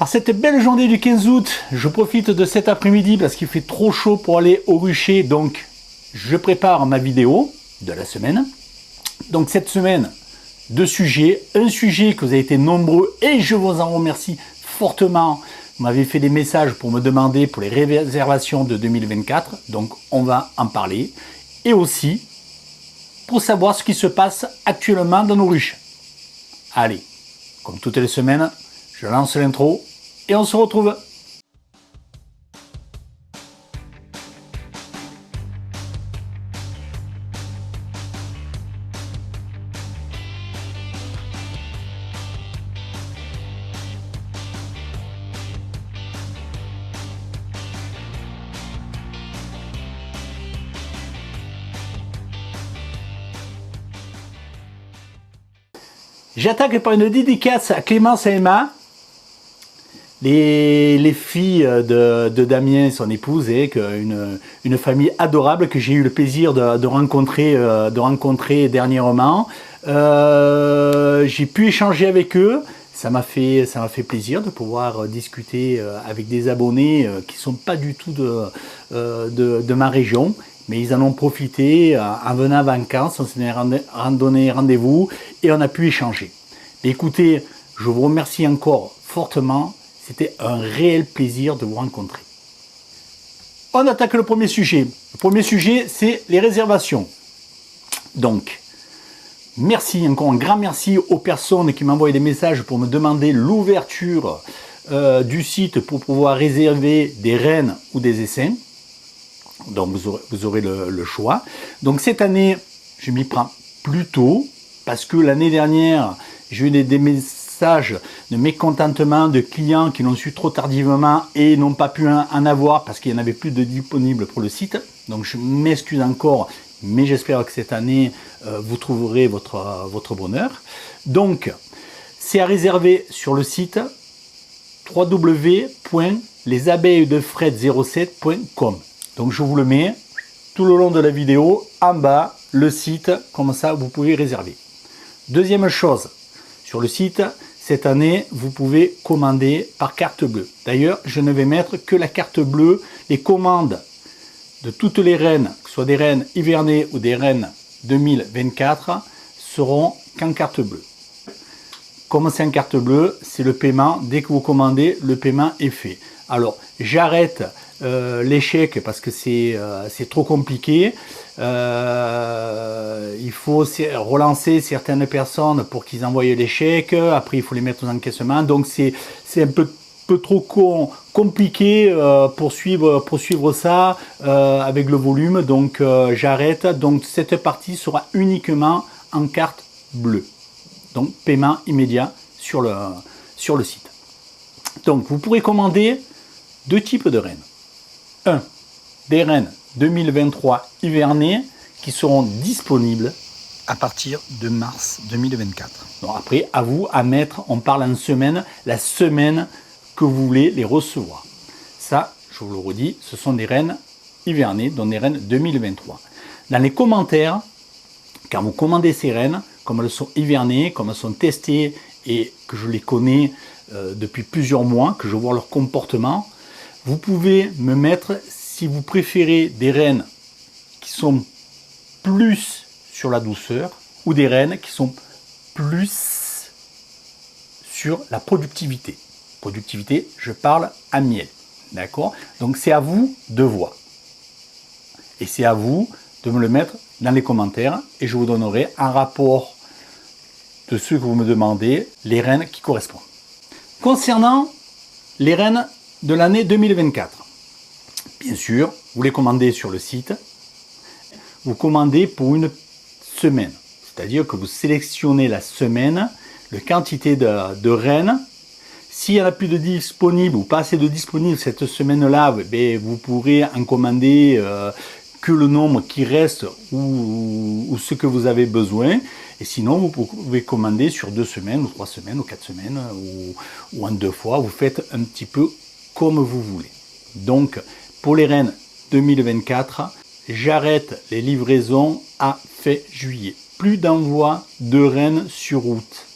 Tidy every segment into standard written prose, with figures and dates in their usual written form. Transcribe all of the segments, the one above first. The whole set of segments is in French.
Par cette belle journée du 15 août, je profite de cet après-midi parce qu'il fait trop chaud pour aller au rucher, donc je prépare ma vidéo de la semaine. Donc cette semaine, deux sujets. Un sujet que vous avez été nombreux et je vous en remercie fortement. Vous m'avez fait des messages pour me demander pour les réservations de 2024, donc on va en parler. Et aussi pour savoir ce qui se passe actuellement dans nos ruches. Allez, comme toutes les semaines, je lance l'intro et on se retrouve. J'attaque par une dédicace à Clémence et Emma, les filles de Damien et son épouse, et une famille adorable que j'ai eu le plaisir de rencontrer dernièrement. J'ai pu échanger avec eux, ça m'a fait plaisir de pouvoir discuter avec des abonnés qui ne sont pas du tout de ma région. Mais ils en ont profité en venant à vacances, on s'est donné rendez-vous et on a pu échanger. Mais écoutez, je vous remercie encore fortement, c'était un réel plaisir de vous rencontrer. On attaque le premier sujet. Le premier sujet, c'est les réservations. Donc, merci, encore un grand merci aux personnes qui m'envoient des messages pour me demander l'ouverture du site pour pouvoir réserver des rennes ou des essaims. Donc vous aurez le choix. Donc cette année, je m'y prends plus tôt parce que l'année dernière, j'ai eu des messages de mécontentement de clients qui l'ont su trop tardivement et n'ont pas pu en avoir parce qu'il n'y en avait plus de disponibles pour le site. Donc je m'excuse encore, mais j'espère que cette année, vous trouverez votre bonheur. Donc, c'est à réserver sur le site www.lesabeillesdefred07.com. Donc je vous le mets tout le long de la vidéo, en bas, le site, comme ça vous pouvez réserver. Deuxième chose, sur le site, cette année, vous pouvez commander par carte bleue. D'ailleurs, je ne vais mettre que la carte bleue. Les commandes de toutes les rennes, que ce soit des rennes hivernées ou des rennes 2024, seront qu'en carte bleue. Comme c'est en carte bleue, c'est le paiement. Dès que vous commandez, le paiement est fait. Alors, j'arrête l'échec parce que c'est trop compliqué. Il faut relancer certaines personnes pour qu'ils envoient l'échec. Après, il faut les mettre aux encaissements. Donc, c'est un peu trop compliqué pour suivre ça avec le volume. Donc, j'arrête. Donc, cette partie sera uniquement en carte bleue. Donc, paiement immédiat sur le site. Donc, vous pourrez commander deux types de rennes. Un, des rennes 2023 hivernées qui seront disponibles à partir de mars 2024. Donc après, à vous à mettre, on parle en semaine, la semaine que vous voulez les recevoir. Ça, je vous le redis, ce sont des rennes hivernées, donc des rennes 2023. Dans les commentaires, quand vous commandez ces rennes, comme elles sont hivernées, comme elles sont testées et que je les connais depuis plusieurs mois, que je vois leur comportement, vous pouvez me mettre si vous préférez des rennes qui sont plus sur la douceur ou des rennes qui sont plus sur la productivité. Productivité, je parle à miel. D'accord? Donc c'est à vous de voir. Et c'est à vous de me le mettre dans les commentaires et je vous donnerai un rapport de ceux que vous me demandez, les rennes qui correspondent. Concernant les rennes de l'année 2024. Bien sûr, vous les commandez sur le site. Vous commandez pour une semaine. C'est-à-dire que vous sélectionnez la semaine, la quantité de rennes. S'il n'y en a plus de disponibles ou pas assez de disponibles cette semaine-là, vous pourrez en commander que le nombre qui reste ou ce que vous avez besoin. Et sinon, vous pouvez commander sur 2 semaines, ou 3 semaines, ou 4 semaines, ou en 2 fois. Vous faites un petit peu comme vous voulez. Donc, pour les rennes 2024, j'arrête les livraisons à fin juillet. Plus d'envoi de rennes sur route.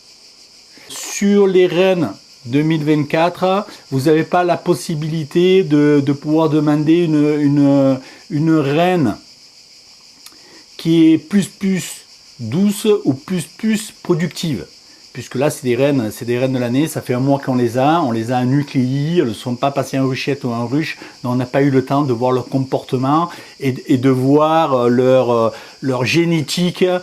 Sur les rennes 2024, vous n'avez pas la possibilité de pouvoir demander une reine qui est plus douce ou plus productive. Puisque là, c'est des reines de l'année, ça fait un mois qu'on les a, on les a en nucléi, elles ne sont pas passées en ruchette ou en ruche, donc on n'a pas eu le temps de voir leur comportement et de voir leur génétique et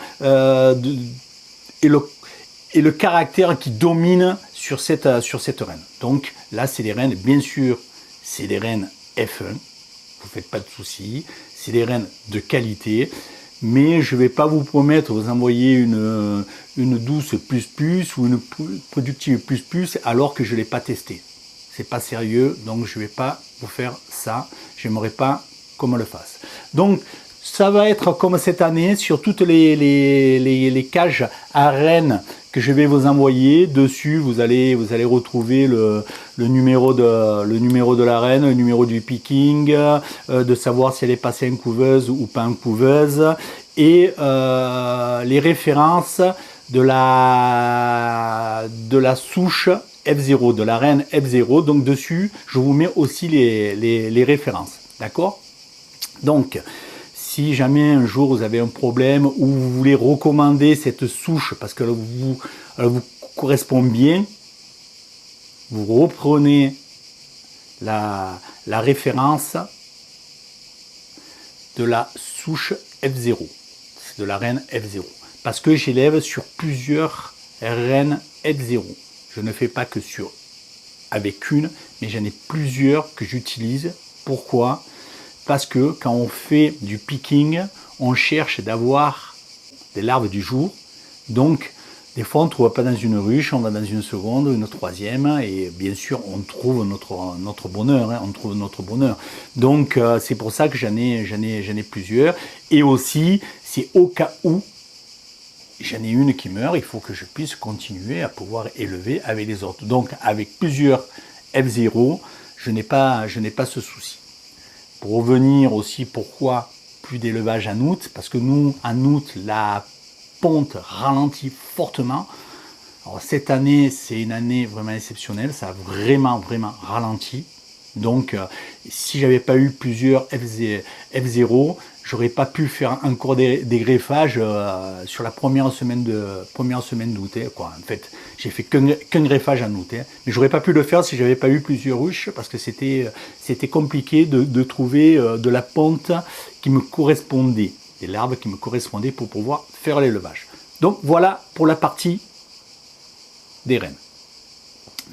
le caractère qui domine sur cette reine. Donc là, c'est des reines, bien sûr, c'est des reines F1, vous ne faites pas de soucis, c'est des reines de qualité. Mais je ne vais pas vous promettre vous envoyer une douce plus ou une productive plus alors que je ne l'ai pas testé. C'est pas sérieux, donc je ne vais pas vous faire ça. J'aimerais pas qu'on me le fasse. Donc ça va être comme cette année sur toutes les cages à rennes que je vais vous envoyer. Dessus, vous allez retrouver le numéro de la reine, le numéro du picking, de savoir si elle est passée en couveuse ou pas en couveuse, et les références de la souche F0, de la reine F0. Donc dessus, je vous mets aussi les références. D'accord? Donc, si jamais un jour vous avez un problème ou vous voulez recommander cette souche parce qu'elle vous correspond bien, vous reprenez la référence de la souche F0, de la reine F0. Parce que j'élève sur plusieurs reines F0. Je ne fais pas que avec une, mais j'en ai plusieurs que j'utilise. Pourquoi ? Parce que quand on fait du picking, on cherche d'avoir des larves du jour. Donc, des fois, on ne trouve pas dans une ruche, on va dans une seconde, une troisième, et bien sûr, on trouve notre bonheur. On trouve notre bonheur. Donc, c'est pour ça que j'en ai plusieurs. Et aussi, c'est au cas où j'en ai une qui meurt, il faut que je puisse continuer à pouvoir élever avec les autres. Donc, avec plusieurs F0, je n'ai pas ce souci. Pour revenir aussi, pourquoi plus d'élevage en août? Parce que nous, en août, la ponte ralentit fortement. Alors, cette année, c'est une année vraiment exceptionnelle. Ça a vraiment ralenti. Donc, si j'avais pas eu plusieurs F0, j'aurais pas pu faire encore des greffages sur la première semaine d'août. En fait, j'ai fait qu'un greffage en août. Mais j'aurais pas pu le faire si j'avais pas eu plusieurs ruches parce que c'était compliqué de trouver de la ponte qui me correspondait, des larves qui me correspondaient pour pouvoir faire l'élevage. Donc voilà pour la partie des reines.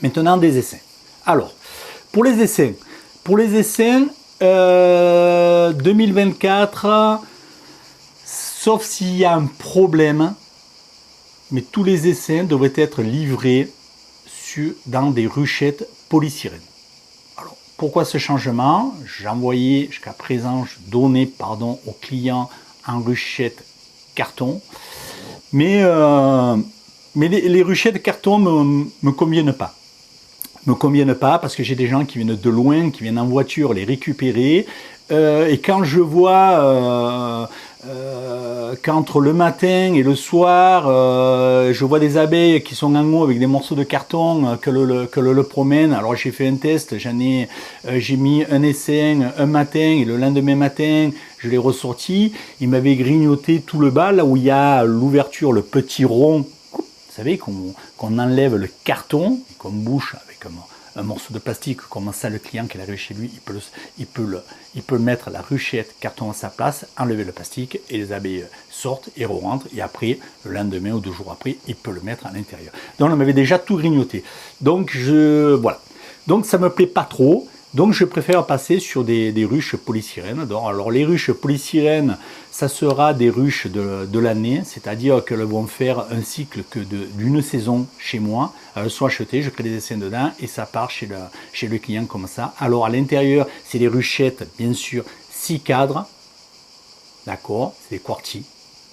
Maintenant des essaims. Alors, pour les essaims 2024, sauf s'il y a un problème, mais tous les essaims devraient être livrés dans des ruchettes polystyrène. Alors, pourquoi ce changement? J'envoyais jusqu'à présent, je donnais aux clients en ruchette carton, mais les ruchettes carton me conviennent pas. Parce que j'ai des gens qui viennent de loin, qui viennent en voiture les récupérer. Et quand je vois qu'entre le matin et le soir, je vois des abeilles qui sont en haut avec des morceaux de carton que le promène. Alors j'ai fait un test, j'ai mis un essaim un matin et le lendemain matin, je l'ai ressorti. Il m'avait grignoté tout le bas, là où il y a l'ouverture, le petit rond. Vous savez, qu'on enlève le carton, qu'on bouche avec un morceau de plastique, comme ça le client qui arrive chez lui, il peut mettre la ruchette carton à sa place, enlever le plastique et les abeilles sortent et rentrent. Et après, le lendemain ou 2 jours après, il peut le mettre à l'intérieur. Donc on m'avait déjà tout grignoté. Donc voilà. Donc ça me plaît pas trop. Donc je préfère passer sur des ruches polystyrène. Alors les ruches polystyrène, ça sera des ruches de l'année, c'est-à-dire qu'elles vont faire un cycle d'une saison chez moi. Elles sont achetées, je crée des essaims dedans et ça part chez le client comme ça. Alors à l'intérieur, c'est des ruchettes, bien sûr, 6 cadres, d'accord, c'est des quartiers,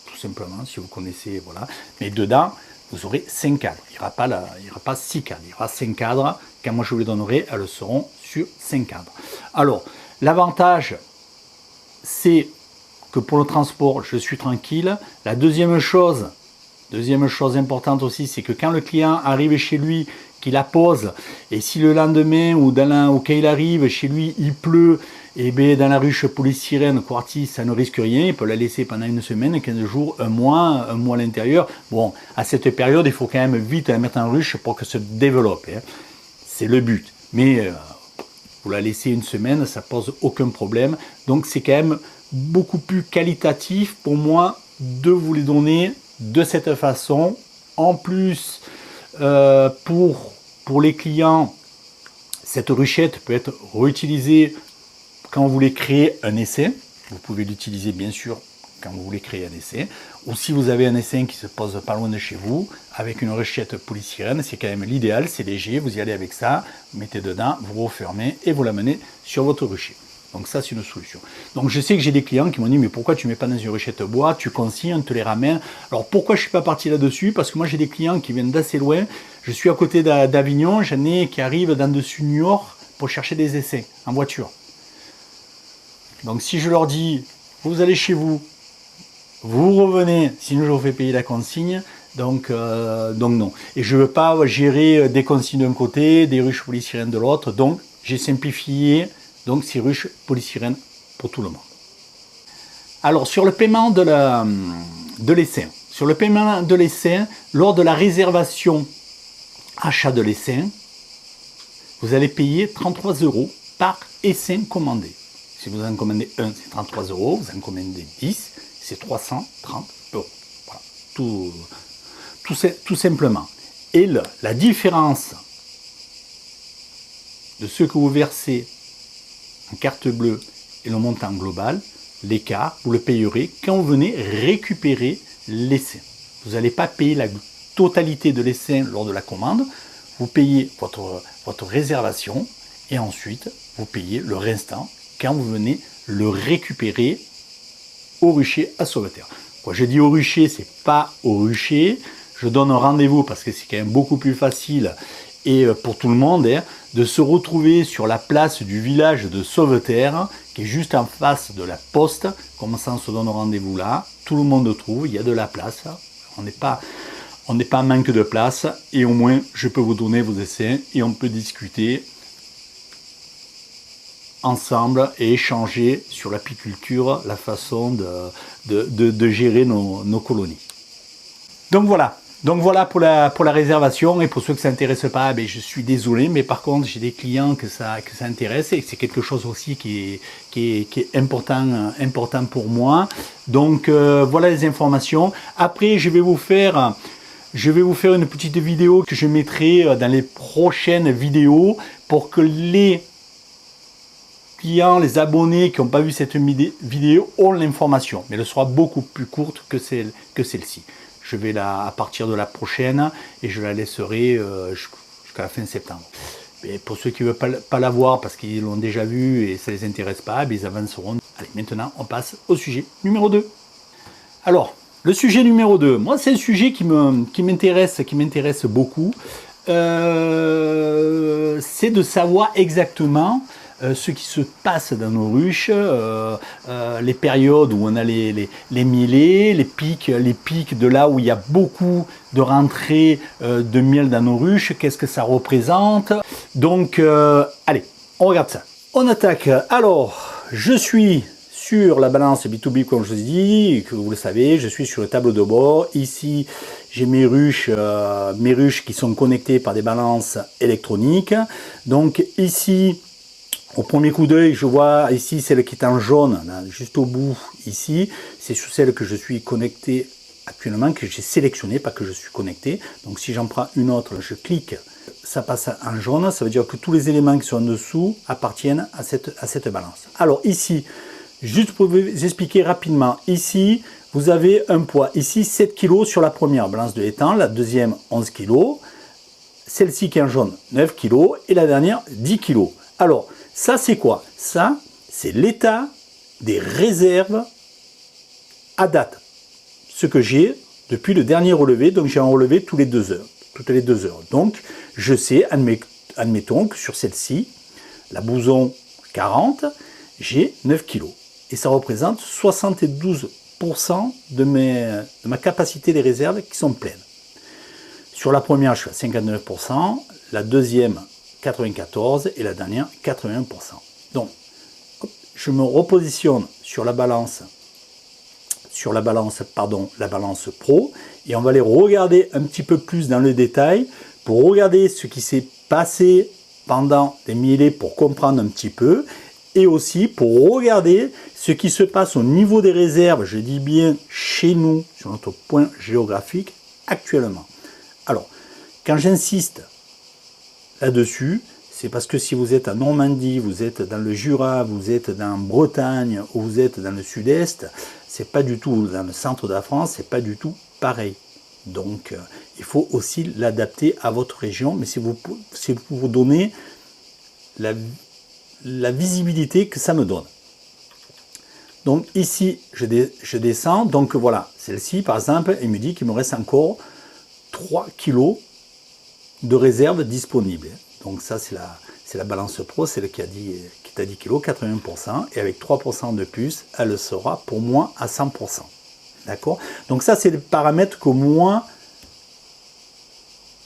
tout simplement, si vous connaissez, voilà. Mais dedans, vous aurez 5 cadres. Il n'y aura pas 6 cadres, il y aura 5 cadres. Quand moi je vous les donnerai, elles seront sur 5 cadres. Alors, l'avantage, c'est que pour le transport, je suis tranquille. La deuxième chose importante aussi, c'est que quand le client arrive chez lui, qui la pose, et si le lendemain ou quand il arrive chez lui, il pleut, et bien dans la ruche polystyrène, quartz, ça ne risque rien, il peut la laisser pendant une semaine, 15 jours, un mois à l'intérieur. Bon, à cette période, il faut quand même vite la mettre en ruche pour que ça se développe, hein. C'est le but. Mais vous la laissez une semaine, ça pose aucun problème. Donc c'est quand même beaucoup plus qualitatif pour moi de vous les donner de cette façon. En plus, pour les clients, cette ruchette peut être réutilisée quand vous voulez créer un essaim. Vous pouvez l'utiliser bien sûr quand vous voulez créer un essaim. Ou si vous avez un essaim qui se pose pas loin de chez vous, avec une ruchette polystyrène, c'est quand même l'idéal, c'est léger, vous y allez avec ça, vous mettez dedans, vous refermez et vous l'amenez sur votre rucher. Donc ça, c'est une solution. Donc je sais que j'ai des clients qui m'ont dit, mais pourquoi tu ne mets pas dans une ruchette bois, tu consignes, on te les ramène. Alors pourquoi je ne suis pas parti là-dessus? Parce que moi j'ai des clients qui viennent d'assez loin. Je suis à côté d'Avignon, j'en ai qui arrivent dans dessus Niort pour chercher des essais en voiture. Donc si je leur dis, vous allez chez vous, vous revenez, sinon je vous fais payer la consigne. Donc non. Et je ne veux pas gérer des consignes d'un côté, des ruches polystyrène de l'autre. Donc j'ai simplifié. Donc, c'est ruche polystyrène pour tout le monde. Alors, sur le paiement de l'essaim. Sur le paiement de l'essaim, lors de la réservation achat de l'essaim, vous allez payer 33 € par essaim commandé. Si vous en commandez un, c'est 33 €. Vous en commandez 10, c'est 330 €. Voilà, tout simplement. Et la différence de ce que vous versez en carte bleue et le montant global, l'écart, vous le payerez quand vous venez récupérer l'essaim. Vous n'allez pas payer la totalité de l'essaim lors de la commande, vous payez votre réservation et ensuite vous payez le restant quand vous venez le récupérer au rucher à Sauveterre. Quand je dis au rucher, c'est pas au rucher, je donne un rendez-vous parce que c'est quand même beaucoup plus facile et pour tout le monde, hein, de se retrouver sur la place du village de Sauveterre, qui est juste en face de la poste. Comme ça, on se donne rendez-vous là. Tout le monde trouve, il y a de la place. On n'est pas en manque de place. Et au moins, je peux vous donner vos essais et on peut discuter ensemble et échanger sur l'apiculture, la façon de gérer nos colonies. Donc voilà. Donc voilà pour la réservation, et pour ceux que ça n'intéresse pas, ben je suis désolé, mais par contre j'ai des clients que ça intéresse, et c'est quelque chose aussi qui est important pour moi. Donc voilà les informations. Après je vais vous faire une petite vidéo que je mettrai dans les prochaines vidéos pour que les clients, les abonnés qui n'ont pas vu cette vidéo ont l'information, mais elle sera beaucoup plus courte que celle-ci. Je vais à partir de la prochaine et je la laisserai jusqu'à la fin septembre. Et pour ceux qui ne veulent pas la voir parce qu'ils l'ont déjà vue et ça ne les intéresse pas, ils avanceront. Allez, maintenant on passe au sujet numéro 2. Alors, le sujet numéro 2, moi c'est un sujet qui m'intéresse beaucoup. C'est de savoir exactement ce qui se passe dans nos ruches, les périodes où on a les mielés, les pics de là où il y a beaucoup de rentrées de miel dans nos ruches, qu'est-ce que ça représente. Donc, allez, on regarde ça. On attaque. Alors, je suis sur la balance B2B, comme je vous ai dit, que vous le savez, je suis sur le tableau de bord. Ici, j'ai mes ruches qui sont connectées par des balances électroniques. Donc ici, au premier coup d'œil, je vois ici celle qui est en jaune, là, juste au bout, ici. C'est sur celle que je suis connecté actuellement, que j'ai sélectionné, pas que je suis connecté. Donc si j'en prends une autre, je clique, ça passe en jaune. Ça veut dire que tous les éléments qui sont en dessous appartiennent à cette balance. Alors ici, juste pour vous expliquer rapidement, ici, vous avez un poids. Ici, 7 kg sur la première balance de l'étang, la deuxième, 11 kg. Celle-ci qui est en jaune, 9 kg. Et la dernière, 10 kg. Alors, ça, c'est quoi? Ça, c'est l'état des réserves à date. Ce que j'ai depuis le dernier relevé. Donc, j'ai un relevé toutes les 2 heures. Donc, je sais, admettons que sur celle-ci, la bouson 40, j'ai 9 kg. Et ça représente 72% de ma capacité des réserves qui sont pleines. Sur la première, je suis à 59%. la deuxième 94 et la dernière 81%. Donc, hop, je me repositionne sur la balance pro, et on va aller regarder un petit peu plus dans le détail pour regarder ce qui s'est passé pendant des millets pour comprendre un petit peu, et aussi pour regarder ce qui se passe au niveau des réserves, je dis bien chez nous, sur notre point géographique actuellement. Alors, quand j'insiste là-dessus, c'est parce que si vous êtes en Normandie, vous êtes dans le Jura, vous êtes dans Bretagne ou vous êtes dans le sud-est, c'est pas du tout dans le centre de la France, c'est pas du tout pareil. Donc, il faut aussi l'adapter à votre région, mais c'est pour vous donner la visibilité que ça me donne. Donc ici, je descends, donc voilà, celle-ci par exemple, il me dit qu'il me reste encore 3 kg de réserve disponible. Donc ça, c'est la balance pro, c'est le qui t'a dit kg, 80%, et avec 3% de plus, elle sera pour moi à 100%. D'accord? Donc ça, c'est les paramètres que moi,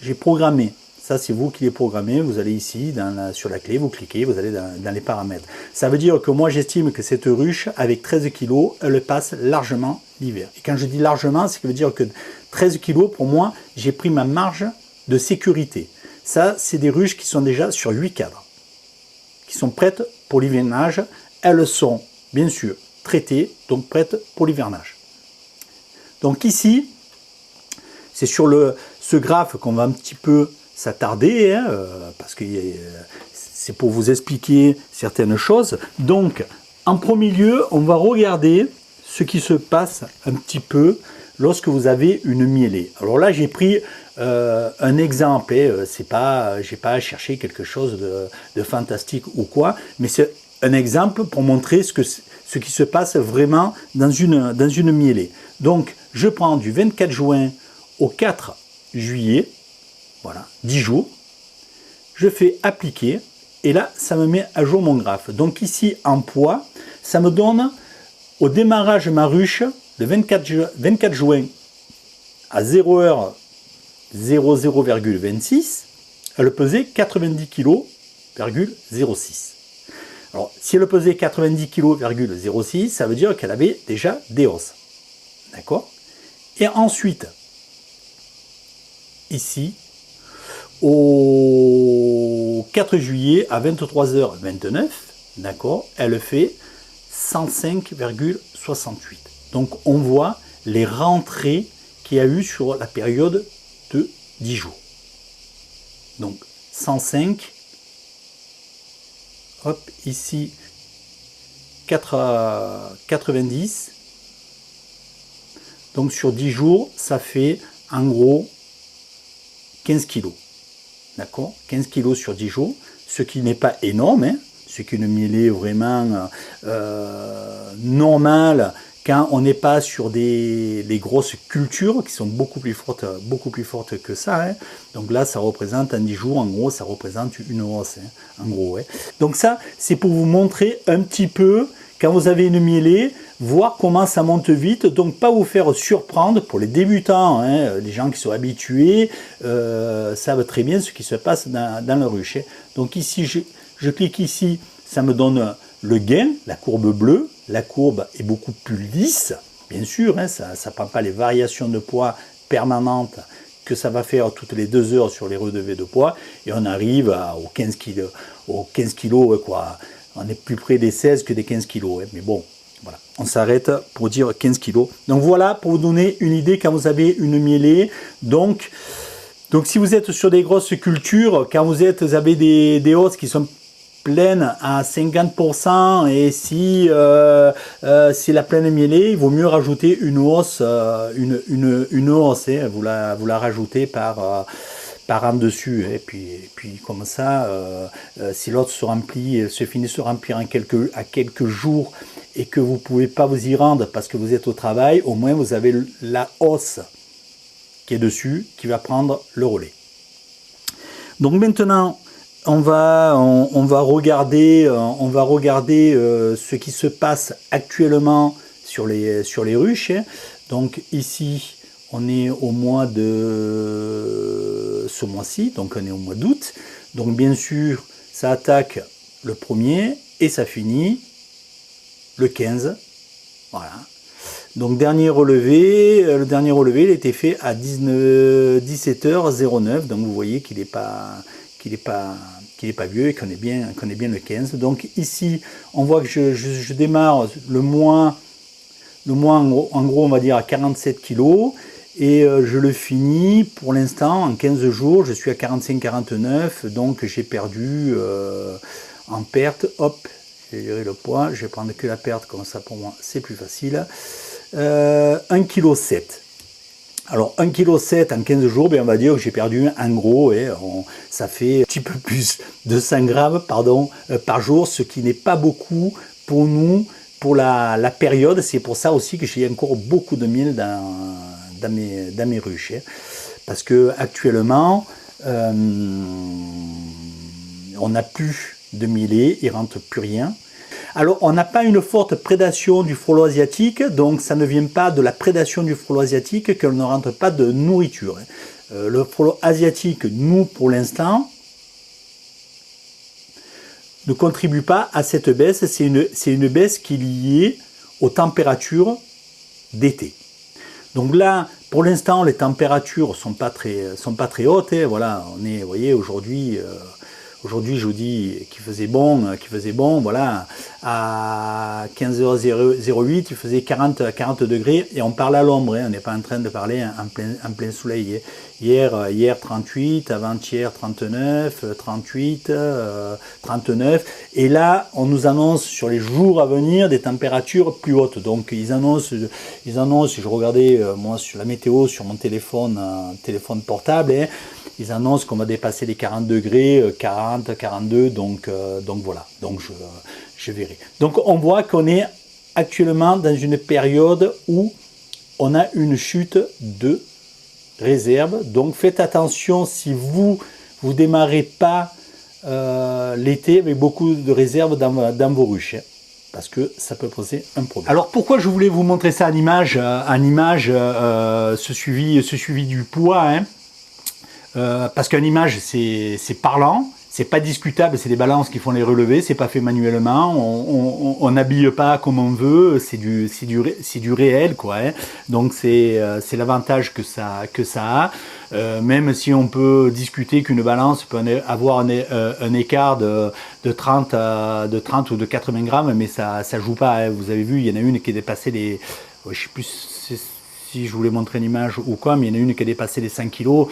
j'ai programmés. Ça, c'est vous qui les programmez. Vous allez ici, sur la clé, vous cliquez, vous allez dans les paramètres. Ça veut dire que moi, j'estime que cette ruche, avec 13 kg, elle passe largement l'hiver. Et quand je dis largement, ça veut dire que 13 kg, pour moi, j'ai pris ma marge de sécurité. Ça, c'est des ruches qui sont déjà sur 8 cadres, qui sont prêtes pour l'hivernage. Elles sont, bien sûr, traitées, donc prêtes pour l'hivernage. Donc ici, c'est sur ce graphe qu'on va un petit peu s'attarder, hein, parce que c'est pour vous expliquer certaines choses. Donc, en premier lieu, on va regarder ce qui se passe un petit peu lorsque vous avez une mielée. Alors là, j'ai pris un exemple, j'ai pas cherché quelque chose de fantastique ou quoi, mais c'est un exemple pour montrer ce qui se passe vraiment dans une mielée. Donc, je prends du 24 juin au 4 juillet, voilà, 10 jours, je fais appliquer, et là, ça me met à jour mon graphe. Donc ici, en poids, ça me donne, au démarrage de ma ruche, le 24 juin, à 0h, 00,26, elle pesait 90 kg,06. Alors, si elle pesait 90 kg,06, ça veut dire qu'elle avait déjà des os. D'accord? Et ensuite, ici, au 4 juillet à 23h29, d'accord, elle fait 105,68. Donc on voit les rentrées qu'il y a eu sur la période de 10 jours. Donc 105, hop, ici 90. Donc sur 10 jours, ça fait en gros 15 kg. D'accord, 15 kg sur 10 jours, ce qui n'est pas énorme, hein, ce qui est une mielée vraiment normale quand on n'est pas sur les grosses cultures qui sont beaucoup plus fortes que ça. Hein. Donc là, ça représente en 10 jours, en gros, ça représente une hausse, hein, en gros. Hein. Donc ça, c'est pour vous montrer un petit peu, quand vous avez une mielée, voir comment ça monte vite, donc pas vous faire surprendre pour les débutants, hein, les gens qui sont habitués savent très bien ce qui se passe dans la ruche. Hein. Donc ici, je clique ici, ça me donne le gain, la courbe bleue, la courbe est beaucoup plus lisse, bien sûr, hein, ça ne prend pas les variations de poids permanentes que ça va faire toutes les 2 heures sur les relevés de poids, et on arrive aux 15 kg, quoi. On est plus près des 16 que des 15 kg, hein, mais bon. Voilà, on s'arrête pour dire 15 kg. Donc voilà, pour vous donner une idée quand vous avez une mielée. Donc si vous êtes sur des grosses cultures, quand vous avez des hausses qui sont pleines à 50%, et si c'est la pleine mielée, il vaut mieux rajouter une hausse, une hausse, hein, vous la rajoutez par en dessus, et puis comme ça, si l'autre se finit de se remplir à quelques jours, et que vous ne pouvez pas vous y rendre parce que vous êtes au travail, au moins vous avez la hausse qui est dessus, qui va prendre le relais. Donc maintenant, on va regarder ce qui se passe actuellement sur les ruches. Donc ici, On est au mois de ce mois-ci, donc on est au mois d'août. Donc bien sûr, ça attaque le 1er et ça finit le 15. Voilà. Donc dernier relevé, le dernier relevé il a été fait à 17h09. Donc vous voyez qu'il n'est pas vieux et qu'on est bien le 15. Donc ici, on voit que je démarre le mois en gros on va dire à 47 kg. Et je le finis pour l'instant en 15 jours, je suis à 45-49, donc j'ai perdu en perte, hop, j'ai géré le poids, je vais prendre que la perte, comme ça pour moi c'est plus facile, 1,7 kg. Alors 1,7 kg en 15 jours, ben, on va dire que j'ai perdu en gros, ça fait un petit peu plus de 100 grammes par jour, ce qui n'est pas beaucoup pour nous, pour la période. C'est pour ça aussi que j'ai encore beaucoup de miel dans mes ruches, parce que actuellement on n'a plus de millet, il rentre plus rien. Alors on n'a pas une forte prédation du frelon asiatique, donc ça ne vient pas de la prédation du frelon asiatique qu'on ne rentre pas de nourriture. Le frelon asiatique, nous pour l'instant, ne contribue pas à cette baisse, c'est une baisse qui est liée aux températures d'été. Donc là, pour l'instant, les températures sont pas très hautes. Voilà, on est, vous voyez, aujourd'hui, je vous dis qu'il faisait bon, voilà, à 15h08, il faisait 40 degrés et on parle à l'ombre, on n'est pas en train de parler en plein soleil. Hier 38, avant-hier 39, 38, 39, et là on nous annonce sur les jours à venir des températures plus hautes. Donc ils annoncent, je regardais moi sur la météo sur mon téléphone portable, ils annoncent qu'on va dépasser les 40 degrés, 40, 42, donc voilà, donc je verrai. Donc on voit qu'on est actuellement dans une période où on a une chute de réserve. Donc faites attention si vous démarrez pas l'été avec beaucoup de réserves dans vos ruches, parce que ça peut poser un problème. Alors pourquoi je voulais vous montrer ça en image, ce suivi du poids, parce qu'en image c'est parlant, c'est pas discutable, c'est des balances qui font les relevés, c'est pas fait manuellement, on n'habille pas comme on veut, c'est du réel quoi. Donc c'est l'avantage que ça a. Même si on peut discuter qu'une balance peut avoir un écart de 30 ou de 80 grammes, mais ça joue pas. Vous avez vu, il y en a une qui est dépassé les, je sais plus si je voulais montrer une image ou quoi, mais il y en a une qui a dépassé les 5 kg,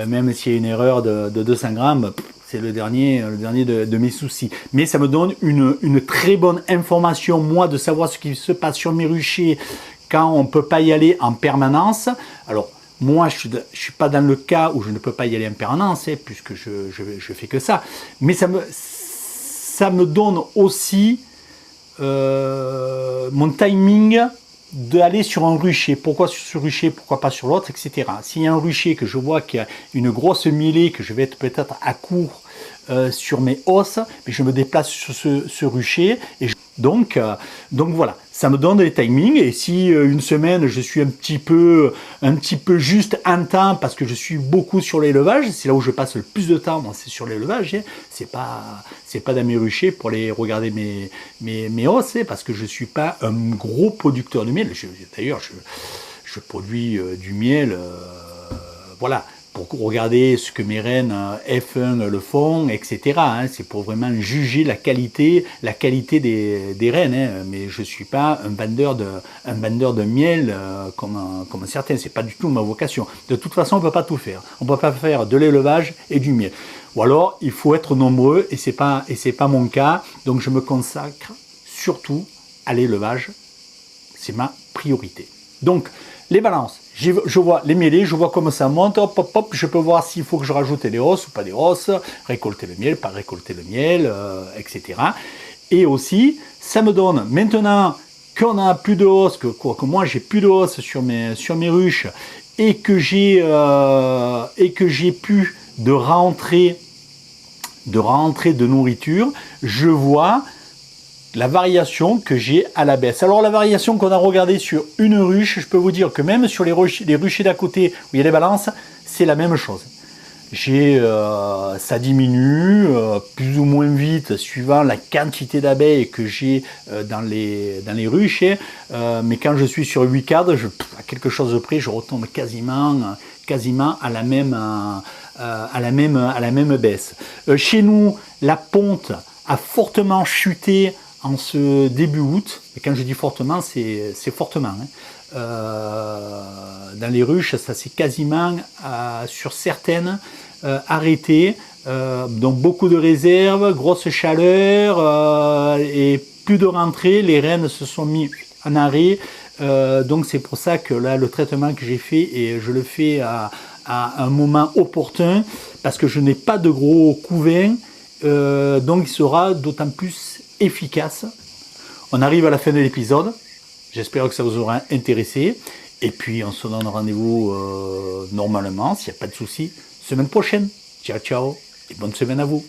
même s'il y a une erreur de 200 grammes, c'est le dernier de mes soucis. Mais ça me donne une très bonne information, moi, de savoir ce qui se passe sur mes ruchers quand on ne peut pas y aller en permanence. Alors, moi, je suis pas dans le cas où je ne peux pas y aller en permanence, puisque je fais que ça. Mais ça me donne aussi mon timing d'aller sur un rucher. Pourquoi sur ce rucher, pourquoi pas sur l'autre, etc. S'il y a un rucher que je vois qu'il y a une grosse mêlée, que je vais être peut-être à court sur mes hausses, mais je me déplace sur ce rucher. Et donc voilà, ça me donne des timings. Et si une semaine je suis un petit peu juste en temps, parce que je suis beaucoup sur l'élevage, c'est là où je passe le plus de temps, moi, c'est sur l'élevage. C'est pas dans mes ruchers pour aller regarder mes hausses, parce que je suis pas un gros producteur de miel. D'ailleurs, je produis du miel, voilà, pour regarder ce que mes reines F1 le font, etc. C'est pour vraiment juger la qualité des reines. Mais je ne suis pas un vendeur de miel comme certains. C'est pas du tout ma vocation. De toute façon, on ne peut pas tout faire. On ne peut pas faire de l'élevage et du miel. Ou alors, il faut être nombreux, et c'est pas mon cas. Donc, je me consacre surtout à l'élevage. C'est ma priorité. Donc, les balances, je vois les mêlées, je vois comment ça monte, hop, hop, hop, je peux voir s'il faut que je rajoute des hausses ou pas des hausses, récolter le miel, pas récolter le miel, etc. Et aussi, ça me donne, maintenant qu'on n'a plus de hausses, que moi j'ai plus de hausses sur mes ruches, et que j'ai plus de rentrée de nourriture, je vois la variation que j'ai à la baisse. Alors la variation qu'on a regardée sur une ruche, je peux vous dire que même sur les ruchers d'à côté où il y a les balances, c'est la même chose. Ça diminue plus ou moins vite suivant la quantité d'abeilles que j'ai dans les ruches, mais quand je suis sur 8 cadres, à quelque chose de près, je retombe quasiment à la même baisse. Chez nous, la ponte a fortement chuté en ce début août, et quand je dis fortement, c'est fortement. Dans les ruches, ça s'est quasiment, sur certaines, arrêté. Donc beaucoup de réserves, grosse chaleur et plus de rentrée. Les reines se sont mis en arrêt. Donc c'est pour ça que là, le traitement que j'ai fait, et je le fais à un moment opportun, parce que je n'ai pas de gros couvains. Donc il sera d'autant plus efficace. On arrive à la fin de l'épisode. J'espère que ça vous aura intéressé. Et puis on se donne rendez-vous normalement, s'il n'y a pas de souci, semaine prochaine. Ciao, ciao et bonne semaine à vous.